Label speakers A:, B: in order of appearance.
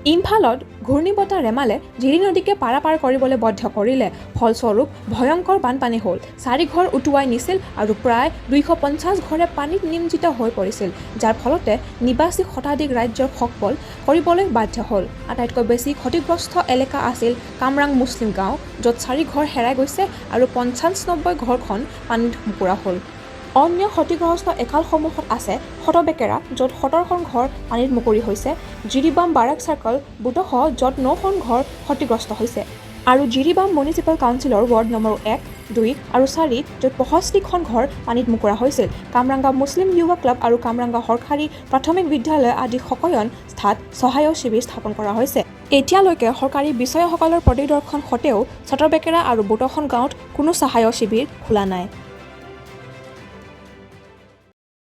A: ইম্ফালত ঘূৰ্ণীবতাহ ৰেমালে জিৰি নদীকে পাৰাপাৰ কৰিবলৈ বাধ্য কৰিলে। ফলস্বৰূপ ভয়ংকৰ বানপানী হ'ল। 4 ঘৰ উটুৱাই নিছিল আৰু প্ৰায় 250 ঘৰে পানীত নিমজ্জিত হৈ পৰিছিল, যাৰ ফলতে নিবাসী শতাধিক ৰাজ্যৰ সকল কৰিবলৈ বাধ্য হ'ল। আটাইতকৈ বেছি ক্ষতিগ্ৰস্ত এলেকা আছিল কামৰাং মুছলিম গাঁও, য'ত 4 ঘৰ হেৰাই গৈছে আৰু 50-90 ঘৰখন পানীত মুকুৰা হ'ল। অন্য ক্ষতিগ্ৰস্ত একালসমূহত আছে শতবেকেৰা, য'ত 17খন ঘৰ পানীত মুকলি হৈছে, জিৰিবাম বাৰাক চাৰ্কল বুটসহ য'ত 9খন ঘৰ ক্ষতিগ্ৰস্ত হৈছে, আৰু জিৰিবাম মিউনিচিপেল কাউন্সিলৰ ৱাৰ্ড নম্বৰ 1, 2 আৰু 4, য'ত 65খন ঘৰ পানীত মুকুৰা হৈছিল। কামৰাংগা মুছলিম যুৱ ক্লাব আৰু কামৰাংগা সৰকাৰী প্ৰাথমিক বিদ্যালয় আদি সকলো স্থানত সহায়ক শিবিৰ স্থাপন কৰা হৈছে। এতিয়ালৈকে সৰকাৰী বিষয়াসকলৰ পৰিদৰ্শন সত্ত্বেও ছটৰবেকেৰা আৰু বুটসন গাঁৱত কোনো সহায়ক শিবিৰ খোলা নাই।